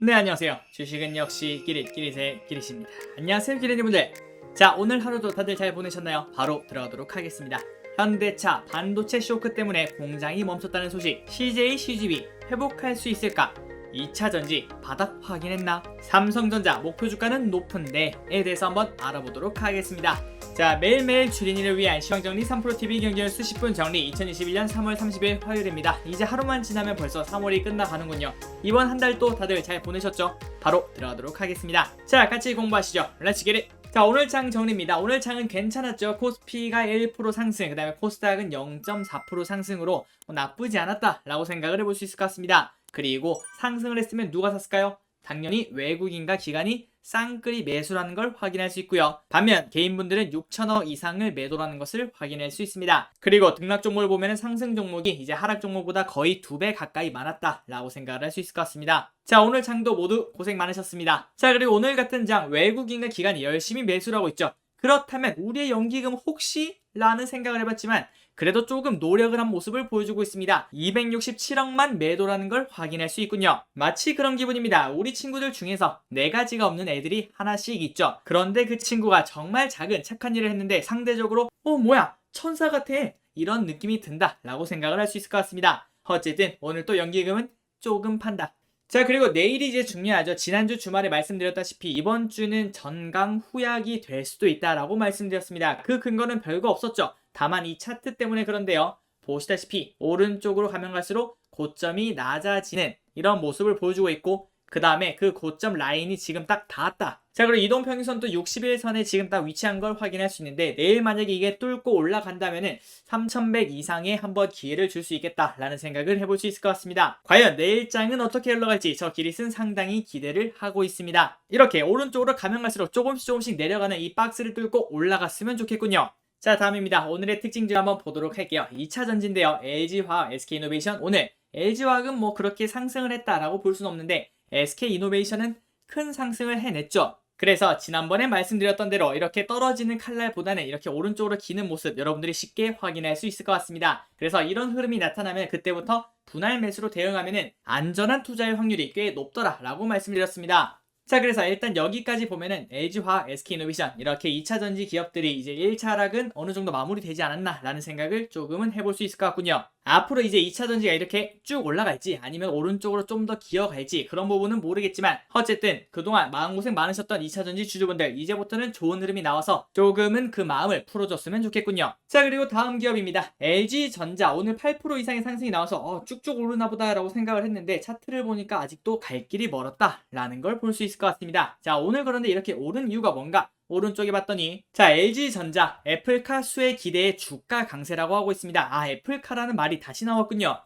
네, 안녕하세요. 주식은 역시 끼릿끼릿의 끼릿입니다. 안녕하세요, 끼릿님분들. 자, 오늘 하루도 다들 잘 보내셨나요? 바로 들어가도록 하겠습니다. 현대차 반도체 쇼크 때문에 공장이 멈췄다는 소식. CJ CGV 회복할 수 있을까? 2차 전지 바닥 확인했나? 삼성전자 목표 주가는 높은데에 대해서 한번 알아보도록 하겠습니다. 자, 매일매일 주린이를 위한 시황정리 3프로TV 경제뉴스 10분 정리 2021년 3월 30일 화요일입니다. 이제 하루만 지나면 벌써 3월이 끝나가는군요. 이번 한 달도 다들 잘 보내셨죠? 바로 들어가도록 하겠습니다. 자, 같이 공부하시죠. 렛츠 겟잇! 자, 오늘 장 정리입니다. 오늘 장은 괜찮았죠. 코스피가 1% 상승, 그 다음에 코스닥은 0.4% 상승으로 나쁘지 않았다 라고 생각을 해볼 수 있을 것 같습니다. 그리고 상승을 했으면 누가 샀을까요? 당연히 외국인과 기관이 쌍끌이 매수라는 걸 확인할 수 있고요. 반면 개인분들은 6천억 이상을 매도라는 것을 확인할 수 있습니다. 그리고 등락 종목을 보면 상승 종목이 이제 하락 종목보다 거의 2배 가까이 많았다라고 생각을 할 수 있을 것 같습니다. 자, 오늘 장도 모두 고생 많으셨습니다. 자, 그리고 오늘 같은 장 외국인과 기관이 열심히 매수를 하고 있죠. 그렇다면 우리의 연기금 혹시? 라는 생각을 해봤지만 그래도 조금 노력을 한 모습을 보여주고 있습니다. 267억만 매도라는 걸 확인할 수 있군요. 마치 그런 기분입니다. 우리 친구들 중에서 4가지가 없는 애들이 하나씩 있죠. 그런데 그 친구가 정말 작은 착한 일을 했는데 상대적으로 뭐야 천사 같아 이런 느낌이 든다 라고 생각을 할 수 있을 것 같습니다. 어쨌든 오늘 또 연기금은 조금 판다. 자, 그리고 내일이 이제 중요하죠. 지난주 주말에 말씀드렸다시피 이번 주는 전강 후약이 될 수도 있다라고 말씀드렸습니다. 그 근거는 별거 없었죠. 다만 이 차트 때문에 그런데요. 보시다시피 오른쪽으로 가면 갈수록 고점이 낮아지는 이런 모습을 보여주고 있고 그 다음에 그 고점 라인이 지금 딱 닿았다. 자, 그리고 이동평균선도 60일선에 지금 딱 위치한 걸 확인할 수 있는데 내일 만약에 이게 뚫고 올라간다면은 3100 이상에 한번 기회를 줄 수 있겠다라는 생각을 해볼 수 있을 것 같습니다. 과연 내일 장은 어떻게 흘러갈지 저 기릿은 상당히 기대를 하고 있습니다. 이렇게 오른쪽으로 가면 갈수록 조금씩 내려가는 이 박스를 뚫고 올라갔으면 좋겠군요. 자, 다음입니다. 오늘의 특징들 한번 보도록 할게요. 2차 전지인데요. LG화학, SK이노베이션. 오늘 LG화학은 뭐 그렇게 상승을 했다라고 볼 수는 없는데 SK이노베이션은 큰 상승을 해냈죠. 그래서 지난번에 말씀드렸던 대로 이렇게 떨어지는 칼날보다는 이렇게 오른쪽으로 기는 모습 여러분들이 쉽게 확인할 수 있을 것 같습니다. 그래서 이런 흐름이 나타나면 그때부터 분할 매수로 대응하면 안전한 투자의 확률이 꽤 높더라 라고 말씀드렸습니다. 자, 그래서 일단 여기까지 보면은 LG화학, SK이노베이션 이렇게 2차 전지 기업들이 이제 1차 하락은 어느 정도 마무리되지 않았나 라는 생각을 조금은 해볼 수 있을 것 같군요. 앞으로 이제 2차 전지가 이렇게 쭉 올라갈지 아니면 오른쪽으로 좀 더 기어갈지 그런 부분은 모르겠지만 어쨌든 그동안 마음고생 많으셨던 2차 전지 주주분들 이제부터는 좋은 흐름이 나와서 조금은 그 마음을 풀어줬으면 좋겠군요. 자, 그리고 다음 기업입니다. LG전자 오늘 8% 이상의 상승이 나와서 쭉쭉 오르나 보다 라고 생각을 했는데 차트를 보니까 아직도 갈 길이 멀었다 라는 걸 볼 수 있을 것 같습니다. 자, 오늘 그런데 이렇게 오른 이유가 뭔가? 오른쪽에 봤더니 자, LG전자 애플카 수혜 기대의 주가 강세라고 하고 있습니다. 애플카라는 말이 다시 나왔군요.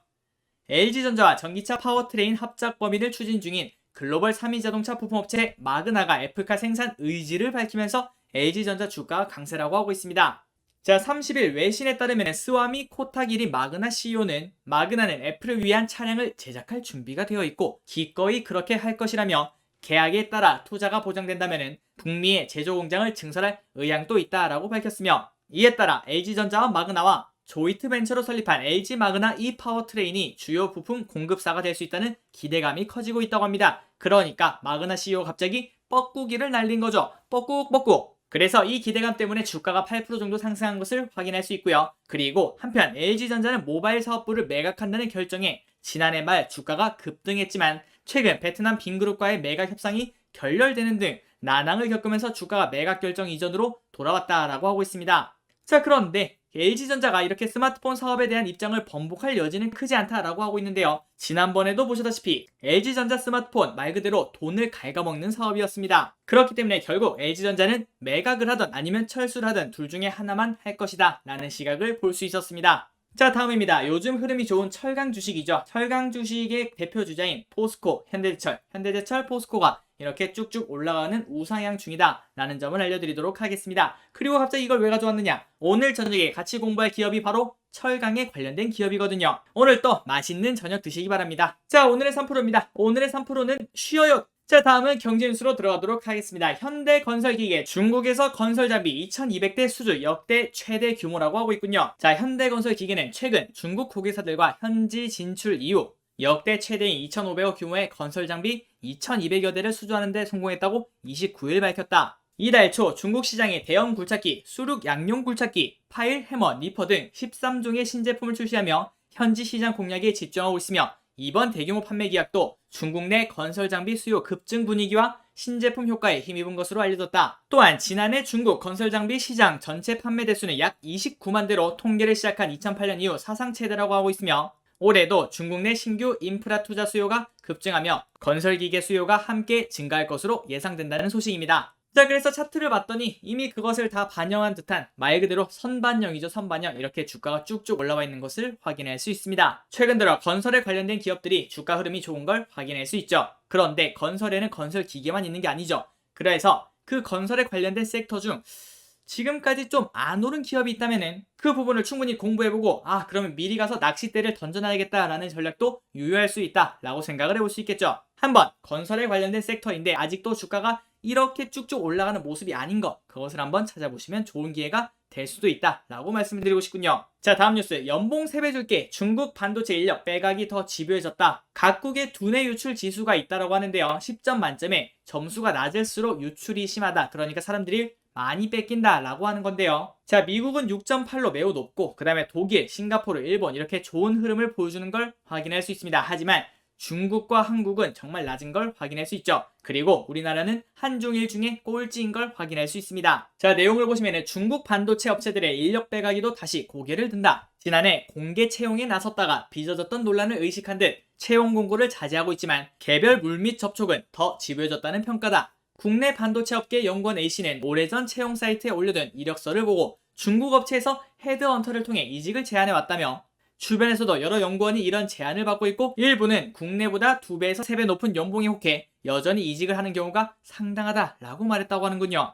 LG전자와 전기차 파워트레인 합작 범위를 추진 중인 글로벌 3위 자동차 부품업체 마그나가 애플카 생산 의지를 밝히면서 LG전자 주가 강세라고 하고 있습니다. 자, 30일 외신에 따르면 스와미 코타기리 마그나 CEO는 마그나는 애플을 위한 차량을 제작할 준비가 되어 있고 기꺼이 그렇게 할 것이라며 계약에 따라 투자가 보장된다면 북미의 제조 공장을 증설할 의향도 있다라고 밝혔으며 이에 따라 LG전자와 마그나와 조이트 벤처로 설립한 LG 마그나 파워트레인이 주요 부품 공급사가 될 수 있다는 기대감이 커지고 있다고 합니다. 그러니까 마그나 CEO 갑자기 뻐꾸기를 날린 거죠. 뻐꾹뻐꾹. 그래서 이 기대감 때문에 주가가 8% 정도 상승한 것을 확인할 수 있고요. 그리고 한편 LG전자는 모바일 사업부를 매각한다는 결정에 지난해 말 주가가 급등했지만 최근 베트남 빈그룹과의 매각 협상이 결렬되는 등 난항을 겪으면서 주가가 매각 결정 이전으로 돌아왔다라고 하고 있습니다. 자, 그런데 LG전자가 이렇게 스마트폰 사업에 대한 입장을 번복할 여지는 크지 않다라고 하고 있는데요. 지난번에도 보셨다시피 LG전자 스마트폰 말 그대로 돈을 갉아먹는 사업이었습니다. 그렇기 때문에 결국 LG전자는 매각을 하든 아니면 철수를 하든 둘 중에 하나만 할 것이다 라는 시각을 볼 수 있었습니다. 자, 다음입니다. 요즘 흐름이 좋은 철강 주식이죠. 철강 주식의 대표 주자인 포스코, 현대제철, 포스코가 이렇게 쭉쭉 올라가는 우상향 중이다 라는 점을 알려드리도록 하겠습니다. 그리고 갑자기 이걸 왜 가져왔느냐? 오늘 저녁에 같이 공부할 기업이 바로 철강에 관련된 기업이거든요. 오늘 또 맛있는 저녁 드시기 바랍니다. 자, 오늘의 3%입니다. 오늘의 3%는 쉬어요. 자, 다음은 경제뉴스로 들어가도록 하겠습니다. 현대건설기계 중국에서 건설장비 2200대 수주 역대 최대 규모라고 하고 있군요. 자, 현대건설기계는 최근 중국 고객사들과 현지 진출 이후 역대 최대인 2,500억 규모의 건설 장비 2,200여 대를 수주하는 데 성공했다고 29일 밝혔다. 이달 초 중국 시장에 대형 굴착기, 수륙 양용 굴착기, 파일, 해머, 리퍼 등 13종의 신제품을 출시하며 현지 시장 공략에 집중하고 있으며 이번 대규모 판매 계약도 중국 내 건설 장비 수요 급증 분위기와 신제품 효과에 힘입은 것으로 알려졌다. 또한 지난해 중국 건설 장비 시장 전체 판매 대수는 약 29만 대로 통계를 시작한 2008년 이후 사상 최대라고 하고 있으며 올해도 중국 내 신규 인프라 투자 수요가 급증하며 건설 기계 수요가 함께 증가할 것으로 예상된다는 소식입니다. 자, 그래서 차트를 봤더니 이미 그것을 다 반영한 듯한 말 그대로 선반영이죠. 선반영. 이렇게 주가가 쭉쭉 올라와 있는 것을 확인할 수 있습니다. 최근 들어 건설에 관련된 기업들이 주가 흐름이 좋은 걸 확인할 수 있죠. 그런데 건설에는 건설 기계만 있는 게 아니죠. 그래서 그 건설에 관련된 섹터 중 지금까지 좀 안 오른 기업이 있다면은 그 부분을 충분히 공부해보고 그러면 미리 가서 낚싯대를 던져놔야겠다라는 전략도 유효할 수 있다라고 생각을 해볼 수 있겠죠. 한번 건설에 관련된 섹터인데 아직도 주가가 이렇게 쭉쭉 올라가는 모습이 아닌 것, 그것을 한번 찾아보시면 좋은 기회가 될 수도 있다라고 말씀드리고 싶군요. 자, 다음 뉴스. 연봉 3배 줄게. 중국 반도체 인력 빼가기 더 집요해졌다. 각국의 두뇌 유출 지수가 있다라고 하는데요. 10점 만점에 점수가 낮을수록 유출이 심하다. 그러니까 사람들이 많이 뺏긴다 라고 하는 건데요. 자, 미국은 6.8로 매우 높고 그 다음에 독일, 싱가포르, 일본 이렇게 좋은 흐름을 보여주는 걸 확인할 수 있습니다. 하지만 중국과 한국은 정말 낮은 걸 확인할 수 있죠. 그리고 우리나라는 한중일 중에 꼴찌인 걸 확인할 수 있습니다. 자, 내용을 보시면 중국 반도체 업체들의 인력 빼가기도 다시 고개를 든다. 지난해 공개 채용에 나섰다가 빚어졌던 논란을 의식한 듯 채용 공고를 자제하고 있지만 개별 물밑 접촉은 더 집요해졌다는 평가다. 국내 반도체 업계 연구원 A씨는 오래전 채용 사이트에 올려둔 이력서를 보고 중국 업체에서 헤드헌터를 통해 이직을 제안해왔다며 주변에서도 여러 연구원이 이런 제안을 받고 있고 일부는 국내보다 2배에서 3배 높은 연봉에 혹해 여전히 이직을 하는 경우가 상당하다라고 말했다고 하는군요.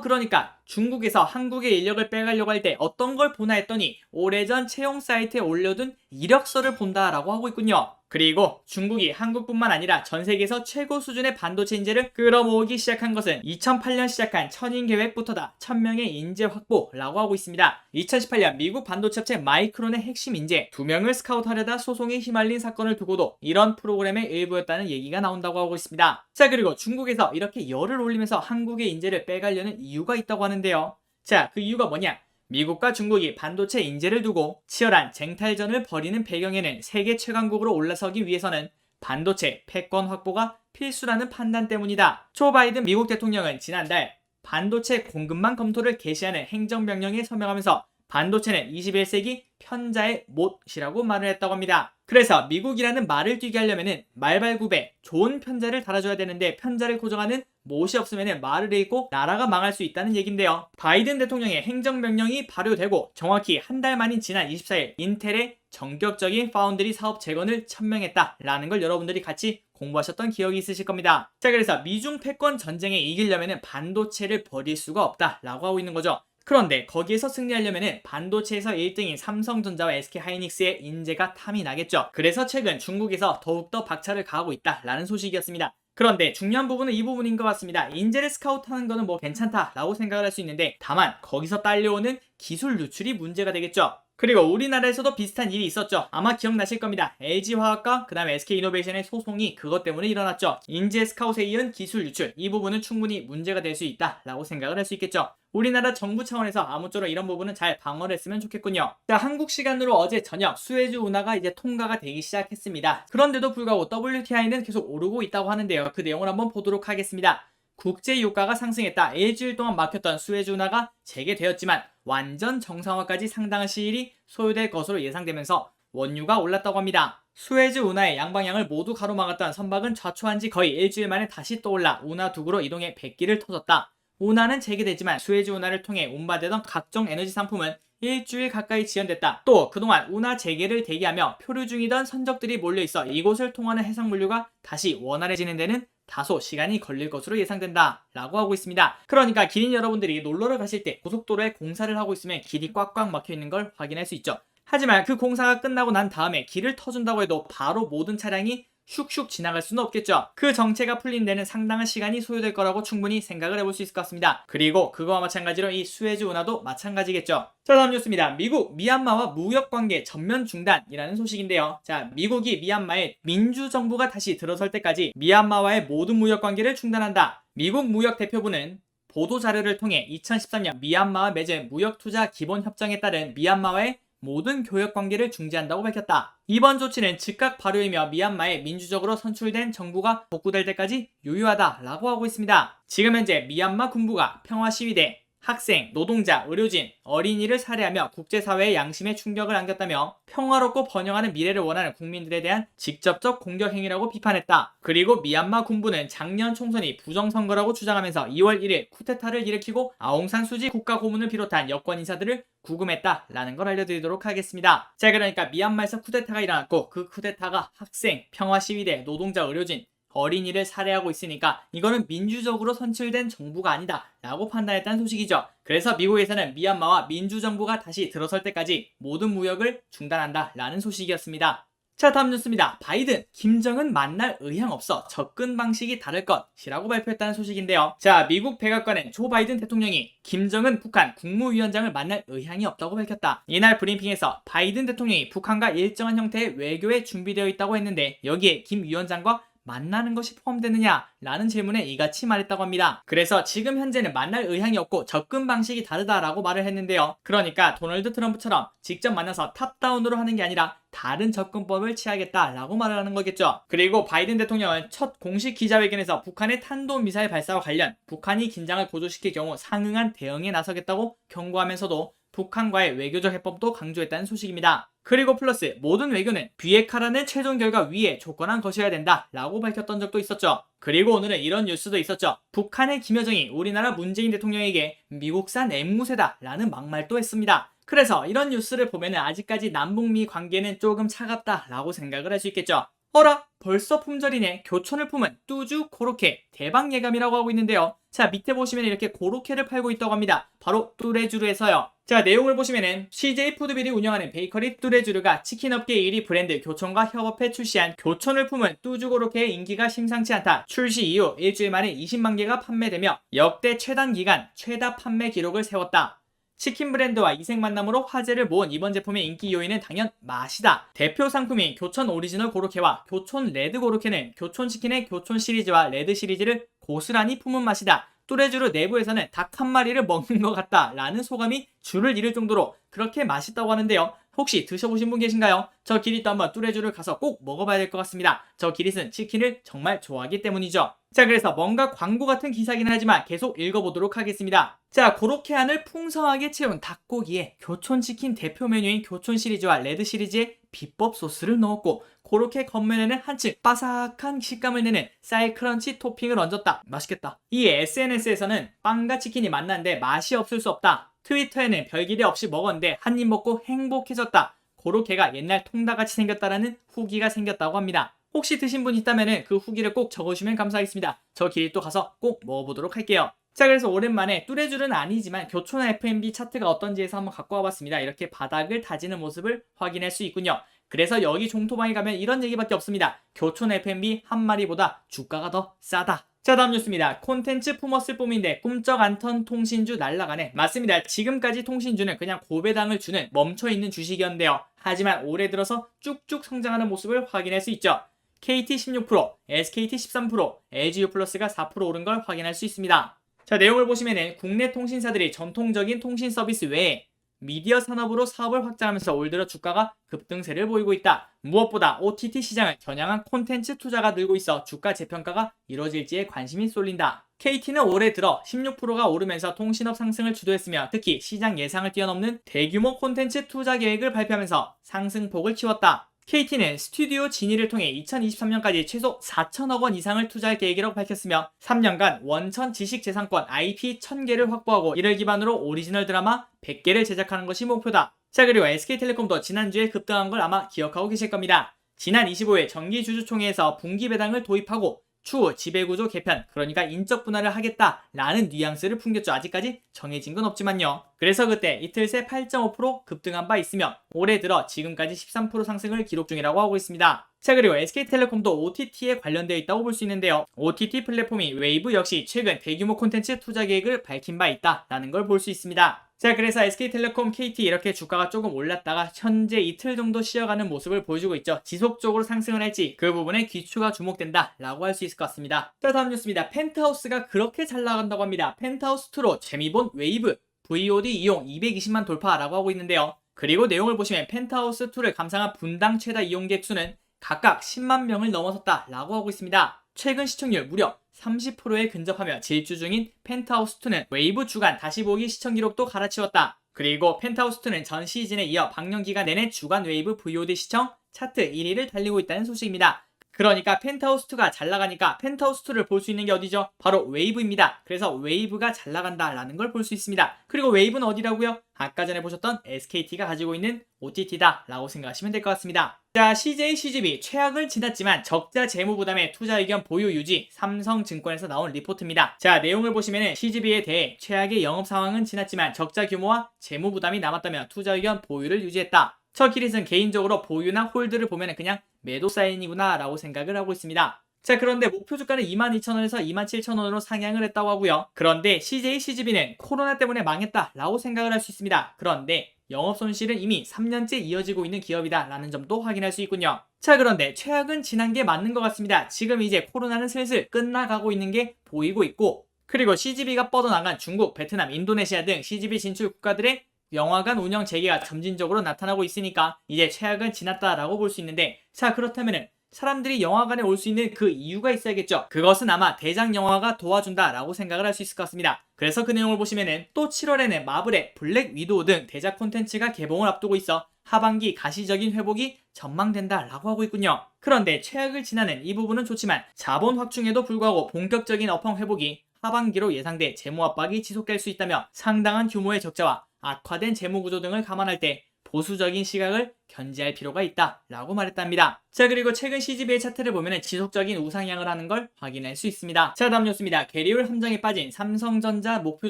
그러니까 중국에서 한국의 인력을 빼가려고 할 때 어떤 걸 보나 했더니 오래전 채용 사이트에 올려둔 이력서를 본다라고 하고 있군요. 그리고 중국이 한국뿐만 아니라 전 세계에서 최고 수준의 반도체 인재를 끌어모으기 시작한 것은 2008년 시작한 천인 계획부터다. 1000명의 인재 확보라고 하고 있습니다. 2018년 미국 반도체 업체 마이크론의 핵심 인재 2명을 스카우트하려다 소송에 휘말린 사건을 두고도 이런 프로그램의 일부였다는 얘기가 나온다고 하고 있습니다. 자, 그리고 중국에서 이렇게 열을 올리면서 한국의 인재를 빼가려는 이유가 있다고 하는데요. 자, 그 이유가 뭐냐? 미국과 중국이 반도체 인재를 두고 치열한 쟁탈전을 벌이는 배경에는 세계 최강국으로 올라서기 위해서는 반도체 패권 확보가 필수라는 판단 때문이다. 조 바이든 미국 대통령은 지난달 반도체 공급망 검토를 개시하는 행정명령에 서명하면서 반도체는 21세기 편자의 못이라고 말을 했다고 합니다. 그래서 미국이라는 말을 뛰게 하려면 말발굽에 좋은 편자를 달아줘야 되는데 편자를 고정하는 못이 없으면 말을 잃고 나라가 망할 수 있다는 얘긴데요. 바이든 대통령의 행정명령이 발효되고 정확히 한 달 만인 지난 24일 인텔의 전격적인 파운드리 사업 재건을 천명했다라는 걸 여러분들이 같이 공부하셨던 기억이 있으실 겁니다. 자, 그래서 미중 패권 전쟁에 이기려면 반도체를 버릴 수가 없다라고 하고 있는 거죠. 그런데 거기에서 승리하려면 반도체에서 1등인 삼성전자와 SK하이닉스의 인재가 탐이 나겠죠. 그래서 최근 중국에서 더욱더 박차를 가하고 있다라는 소식이었습니다. 그런데 중요한 부분은 이 부분인 것 같습니다. 인재를 스카우트하는 거는 뭐 괜찮다라고 생각을 할 수 있는데 다만 거기서 딸려오는 기술 유출이 문제가 되겠죠. 그리고 우리나라에서도 비슷한 일이 있었죠. 아마 기억나실 겁니다. LG화학과 그 다음에 SK이노베이션의 소송이 그것 때문에 일어났죠. 인재 스카웃에 이은 기술 유출, 이 부분은 충분히 문제가 될 수 있다라고 생각을 할 수 있겠죠. 우리나라 정부 차원에서 아무쪼록 이런 부분은 잘 방어를 했으면 좋겠군요. 자, 한국 시간으로 어제 저녁 수에즈 운하가 이제 통과가 되기 시작했습니다. 그런데도 불구하고 WTI는 계속 오르고 있다고 하는데요. 그 내용을 한번 보도록 하겠습니다. 국제 유가가 상승했다. 일주일 동안 막혔던 수에즈 운하가 재개되었지만 완전 정상화까지 상당한 시일이 소요될 것으로 예상되면서 원유가 올랐다고 합니다. 수에즈 운하의 양방향을 모두 가로막았던 선박은 좌초한 지 거의 일주일 만에 다시 떠올라 운하 두구로 이동해 백기를 터졌다. 운하는 재개되지만 수에즈 운하를 통해 운반되던 각종 에너지 상품은 일주일 가까이 지연됐다. 또 그동안 운하 재개를 대기하며 표류 중이던 선적들이 몰려있어 이곳을 통하는 해상물류가 다시 원활해지는 데는 다소 시간이 걸릴 것으로 예상된다 라고 하고 있습니다. 그러니까 기린 여러분들이 놀러를 가실 때 고속도로에 공사를 하고 있으면 길이 꽉꽉 막혀있는 걸 확인할 수 있죠. 하지만 그 공사가 끝나고 난 다음에 길을 터준다고 해도 바로 모든 차량이 슉슉 지나갈 수는 없겠죠. 그 정체가 풀린 데는 상당한 시간이 소요될 거라고 충분히 생각을 해볼 수 있을 것 같습니다. 그리고 그거와 마찬가지로 이 수에즈 운하도 마찬가지겠죠. 자, 다음 뉴스입니다. 미국 미얀마와 무역관계 전면 중단이라는 소식인데요. 자, 미국이 미얀마에 민주정부가 다시 들어설 때까지 미얀마와의 모든 무역관계를 중단한다. 미국 무역대표부는 보도자료를 통해 2013년 미얀마와 맺은 무역투자 기본협정에 따른 미얀마와의 모든 교역관계를 중지한다고 밝혔다. 이번 조치는 즉각 발효이며 미얀마에 민주적으로 선출된 정부가 복구될 때까지 유효하다라고 하고 있습니다. 지금 현재 미얀마 군부가 평화시위대, 학생, 노동자, 의료진, 어린이를 살해하며 국제사회의 양심에 충격을 안겼다며 평화롭고 번영하는 미래를 원하는 국민들에 대한 직접적 공격 행위라고 비판했다. 그리고 미얀마 군부는 작년 총선이 부정선거라고 주장하면서 2월 1일 쿠데타를 일으키고 아웅산 수지 국가고문을 비롯한 여권 인사들을 구금했다라는 걸 알려드리도록 하겠습니다. 자, 그러니까 미얀마에서 쿠데타가 일어났고 그 쿠데타가 학생, 평화시위대, 노동자, 의료진, 어린이를 살해하고 있으니까 이거는 민주적으로 선출된 정부가 아니다 라고 판단했다는 소식이죠. 그래서 미국에서는 미얀마와 민주정부가 다시 들어설 때까지 모든 무역을 중단한다 라는 소식이었습니다. 자, 다음 뉴스입니다. 바이든, 김정은 만날 의향 없어 접근 방식이 다를 것이라고 발표했다는 소식인데요. 자, 미국 백악관은 조 바이든 대통령이 김정은 북한 국무위원장을 만날 의향이 없다고 밝혔다. 이날 브리핑에서 바이든 대통령이 북한과 일정한 형태의 외교에 준비되어 있다고 했는데 여기에 김 위원장과 만나는 것이 포함되느냐라는 질문에 이같이 말했다고 합니다. 그래서 지금 현재는 만날 의향이 없고 접근 방식이 다르다라고 말을 했는데요. 그러니까 도널드 트럼프처럼 직접 만나서 탑다운으로 하는 게 아니라 다른 접근법을 취하겠다라고 말을 하는 거겠죠. 그리고 바이든 대통령은 첫 공식 기자회견에서 북한의 탄도미사일 발사와 관련 북한이 긴장을 고조시킬 경우 상응한 대응에 나서겠다고 경고하면서도 북한과의 외교적 해법도 강조했다는 소식입니다. 그리고 플러스 모든 외교는 비핵화라는 최종 결과 위에 조건한 것이어야 된다 라고 밝혔던 적도 있었죠. 그리고 오늘은 이런 뉴스도 있었죠. 북한의 김여정이 우리나라 문재인 대통령에게 미국산 앵무새다 라는 막말도 했습니다. 그래서 이런 뉴스를 보면 아직까지 남북미 관계는 조금 차갑다 라고 생각을 할 수 있겠죠. 어라? 벌써 품절이네. 교촌을 품은 뚜주 고로케 대박 예감이라고 하고 있는데요. 자, 밑에 보시면 이렇게 고로케를 팔고 있다고 합니다. 바로 뚜레쥬르에서요. 자, 내용을 보시면은 CJ 푸드빌이 운영하는 베이커리 뚜레쥬르가 치킨업계 1위 브랜드 교촌과 협업해 출시한 교촌을 품은 뚜주 고로케의 인기가 심상치 않다. 출시 이후 일주일 만에 20만 개가 판매되며 역대 최단 기간 최다 판매 기록을 세웠다. 치킨 브랜드와 이색 만남으로 화제를 모은 이번 제품의 인기 요인은 당연 맛이다. 대표 상품인 교촌 오리지널 고로케와 교촌 레드 고로케는 교촌 치킨의 교촌 시리즈와 레드 시리즈를 고스란히 품은 맛이다. 뚜레쥬르 내부에서는 닭 한 마리를 먹는 것 같다 라는 소감이 줄을 이룰 정도로 그렇게 맛있다고 하는데요. 혹시 드셔보신 분 계신가요? 저 기릿도 한번 뚜레쥬르 가서 꼭 먹어봐야 될 것 같습니다. 저 기릿은 치킨을 정말 좋아하기 때문이죠. 자, 그래서 뭔가 광고 같은 기사긴 하지만 계속 읽어보도록 하겠습니다. 자, 고로케 안을 풍성하게 채운 닭고기에 교촌치킨 대표 메뉴인 교촌 시리즈와 레드 시리즈에 비법 소스를 넣었고 고로케 겉면에는 한층 바삭한 식감을 내는 쌀 크런치 토핑을 얹었다. 맛있겠다. 이 SNS에서는 빵과 치킨이 만났는데 맛이 없을 수 없다. 트위터에는 별기대 없이 먹었는데 한 입 먹고 행복해졌다. 고로케가 옛날 통닭같이 생겼다라는 후기가 생겼다고 합니다. 혹시 드신 분 있다면 그 후기를 꼭 적어주시면 감사하겠습니다. 저 길이 또 가서 꼭 먹어보도록 할게요. 자, 그래서 오랜만에 뚜레쥬르는 아니지만 교촌 F&B 차트가 어떤지 해서 한번 갖고 와봤습니다. 이렇게 바닥을 다지는 모습을 확인할 수 있군요. 그래서 여기 종토방에 가면 이런 얘기밖에 없습니다. 교촌 F&B 한 마리보다 주가가 더 싸다. 자, 다음 뉴스입니다. 콘텐츠 품었을 뽐인데 꿈쩍 않던 통신주 날라가네. 맞습니다. 지금까지 통신주는 그냥 고배당을 주는 멈춰있는 주식이었는데요. 하지만 올해 들어서 쭉쭉 성장하는 모습을 확인할 수 있죠. KT 16%, SKT 13%, LGU 플러스가 4% 오른 걸 확인할 수 있습니다. 자, 내용을 보시면은 국내 통신사들이 전통적인 통신 서비스 외에 미디어 산업으로 사업을 확장하면서 올 들어 주가가 급등세를 보이고 있다. 무엇보다 OTT 시장을 겨냥한 콘텐츠 투자가 늘고 있어 주가 재평가가 이뤄질지에 관심이 쏠린다. KT는 올해 들어 16%가 오르면서 통신업 상승을 주도했으며 특히 시장 예상을 뛰어넘는 대규모 콘텐츠 투자 계획을 발표하면서 상승폭을 키웠다. KT는 스튜디오 진위를 통해 2023년까지 최소 4천억 원 이상을 투자할 계획이라고 밝혔으며 3년간 원천 지식재산권 IP 1000개를 확보하고 이를 기반으로 오리지널 드라마 100개를 제작하는 것이 목표다. 자, 그리고 SK텔레콤도 지난주에 급등한 걸 아마 기억하고 계실 겁니다. 지난 25일 정기주주총회에서 분기 배당을 도입하고 추후 지배구조 개편, 그러니까 인적 분할을 하겠다라는 뉘앙스를 풍겼죠. 아직까지 정해진 건 없지만요. 그래서 그때 이틀 새 8.5% 급등한 바 있으며 올해 들어 지금까지 13% 상승을 기록 중이라고 하고 있습니다. 자, 그리고 SK텔레콤도 OTT에 관련되어 있다고 볼 수 있는데요. OTT 플랫폼이 웨이브 역시 최근 대규모 콘텐츠 투자 계획을 밝힌 바 있다라는 걸 볼 수 있습니다. 자, 그래서 SK텔레콤, KT 이렇게 주가가 조금 올랐다가 현재 이틀 정도 쉬어가는 모습을 보여주고 있죠. 지속적으로 상승을 할지 그 부분에 귀추가 주목된다 라고 할 수 있을 것 같습니다. 자, 다음 뉴스입니다. 펜트하우스가 그렇게 잘 나간다고 합니다. 펜트하우스2로 재미본 웨이브 VOD 이용 220만 돌파라고 하고 있는데요. 그리고 내용을 보시면 펜트하우스2를 감상한 분당 최다 이용객 수는 각각 10만 명을 넘어섰다 라고 하고 있습니다. 최근 시청률 무려 30%에 근접하며 질주 중인 펜트하우스2는 웨이브 주간 다시 보기 시청 기록도 갈아치웠다. 그리고 펜트하우스2는 전 시즌에 이어 방영기간 내내 주간 웨이브 VOD 시청 차트 1위를 달리고 있다는 소식입니다. 그러니까 펜트하우스2가 잘 나가니까 펜트하우스2를 볼 수 있는 게 어디죠? 바로 웨이브입니다. 그래서 웨이브가 잘 나간다라는 걸 볼 수 있습니다. 그리고 웨이브는 어디라고요? 아까 전에 보셨던 SKT가 가지고 있는 OTT다 라고 생각하시면 될 것 같습니다. 자, CJ CGV 최악을 지났지만 적자 재무 부담에 투자 의견 보유 유지, 삼성증권에서 나온 리포트입니다. 자, 내용을 보시면은 CGV에 대해 최악의 영업 상황은 지났지만 적자 규모와 재무 부담이 남았다며 투자 의견 보유를 유지했다. 저 기릿은 개인적으로 보유나 홀드를 보면 그냥 매도 사인이구나 라고 생각을 하고 있습니다. 자, 그런데 목표 주가는 22,000원에서 27,000원으로 상향을 했다고 하고요. 그런데 CJ CGV는 코로나 때문에 망했다 라고 생각을 할 수 있습니다. 그런데 영업 손실은 이미 3년째 이어지고 있는 기업이다 라는 점도 확인할 수 있군요. 자, 그런데 최악은 지난 게 맞는 것 같습니다. 지금 이제 코로나는 슬슬 끝나가고 있는 게 보이고 있고, 그리고 CGV가 뻗어나간 중국, 베트남, 인도네시아 등 CGV 진출 국가들의 영화관 운영 재개가 점진적으로 나타나고 있으니까 이제 최악은 지났다라고 볼 수 있는데, 자, 그렇다면은 사람들이 영화관에 올 수 있는 그 이유가 있어야겠죠. 그것은 아마 대작 영화가 도와준다라고 생각을 할 수 있을 것 같습니다. 그래서 그 내용을 보시면은 또 7월에는 마블의 블랙 위도우 등 대작 콘텐츠가 개봉을 앞두고 있어 하반기 가시적인 회복이 전망된다라고 하고 있군요. 그런데 최악을 지나는 이 부분은 좋지만 자본 확충에도 불구하고 본격적인 업황 회복이 하반기로 예상돼 재무 압박이 지속될 수 있다며 상당한 규모의 적자와 악화된 재무 구조 등을 감안할 때 보수적인 시각을 견지할 필요가 있다 라고 말했답니다. 자, 그리고 최근 CGV의 차트를 보면 지속적인 우상향을 하는 걸 확인할 수 있습니다. 자, 다음 뉴스입니다. 계리율 함정에 빠진 삼성전자 목표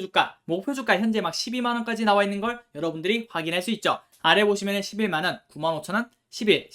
주가 현재 막 12만원까지 나와 있는 걸 여러분들이 확인할 수 있죠. 아래 보시면 11만원, 95,000원, 11,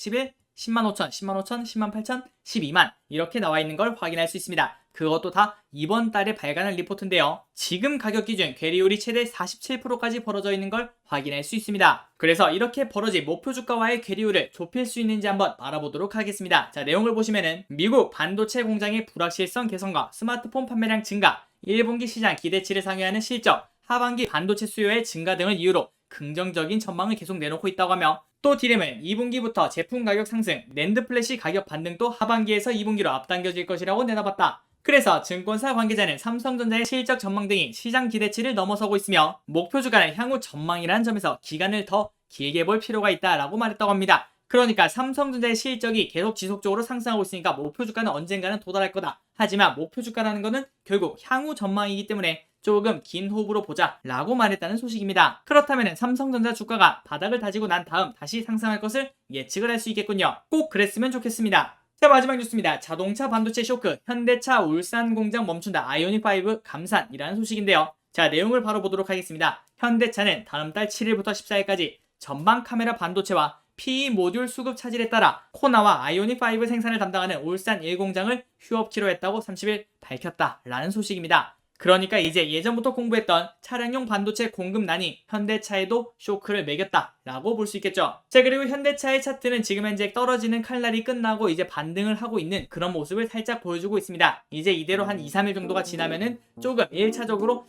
10만5천, 10만 5천, 10만 8천, 12만 이렇게 나와 있는 걸 확인할 수 있습니다. 그것도 다 이번 달에 발간한 리포트인데요. 지금 가격 기준 괴리율이 최대 47%까지 벌어져 있는 걸 확인할 수 있습니다. 그래서 이렇게 벌어진 목표 주가와의 괴리율을 좁힐 수 있는지 한번 알아보도록 하겠습니다. 자, 내용을 보시면은 미국 반도체 공장의 불확실성 개선과 스마트폰 판매량 증가, 1분기 시장 기대치를 상회하는 실적, 하반기 반도체 수요의 증가 등을 이유로 긍정적인 전망을 계속 내놓고 있다고 하며, 또 디램은 2분기부터 제품 가격 상승, 낸드 플래시 가격 반등도 하반기에서 2분기로 앞당겨질 것이라고 내다봤다. 그래서 증권사 관계자는 삼성전자의 실적 전망 등이 시장 기대치를 넘어서고 있으며 목표 주가는 향후 전망이라는 점에서 기간을 더 길게 볼 필요가 있다라고 말했다고 합니다. 그러니까 삼성전자의 실적이 계속 지속적으로 상승하고 있으니까 목표 주가는 언젠가는 도달할 거다. 하지만 목표 주가라는 거는 결국 향후 전망이기 때문에 조금 긴 호흡으로 보자 라고 말했다는 소식입니다. 그렇다면 삼성전자 주가가 바닥을 다지고 난 다음 다시 상승할 것을 예측을 할 수 있겠군요. 꼭 그랬으면 좋겠습니다. 자, 마지막 뉴스입니다. 자동차 반도체 쇼크, 현대차 울산 공장 멈춘다, 아이오닉5 감산이라는 소식인데요. 자, 내용을 바로 보도록 하겠습니다. 현대차는 다음 달 7일부터 14일까지 전방 카메라 반도체와 PE 모듈 수급 차질에 따라 코나와 아이오닉5 생산을 담당하는 울산 1공장을 휴업키로 했다고 30일 밝혔다라는 소식입니다. 그러니까 이제 예전부터 공부했던 차량용 반도체 공급난이 현대차에도 쇼크를 매겼다라고 볼 수 있겠죠. 자, 그리고 현대차의 차트는 지금 현재 떨어지는 칼날이 끝나고 이제 반등을 하고 있는 그런 모습을 살짝 보여주고 있습니다. 이제 이대로 한 2-3일 정도가 지나면은 조금 1차적으로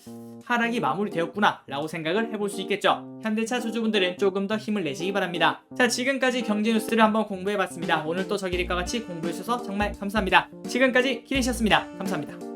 하락이 마무리되었구나 라고 생각을 해볼 수 있겠죠. 현대차 주주분들은 조금 더 힘을 내시기 바랍니다. 자, 지금까지 경제 뉴스를 한번 공부해봤습니다. 오늘 또 저기릴과 같이 공부해주셔서 정말 감사합니다. 지금까지 기리셨습니다. 감사합니다.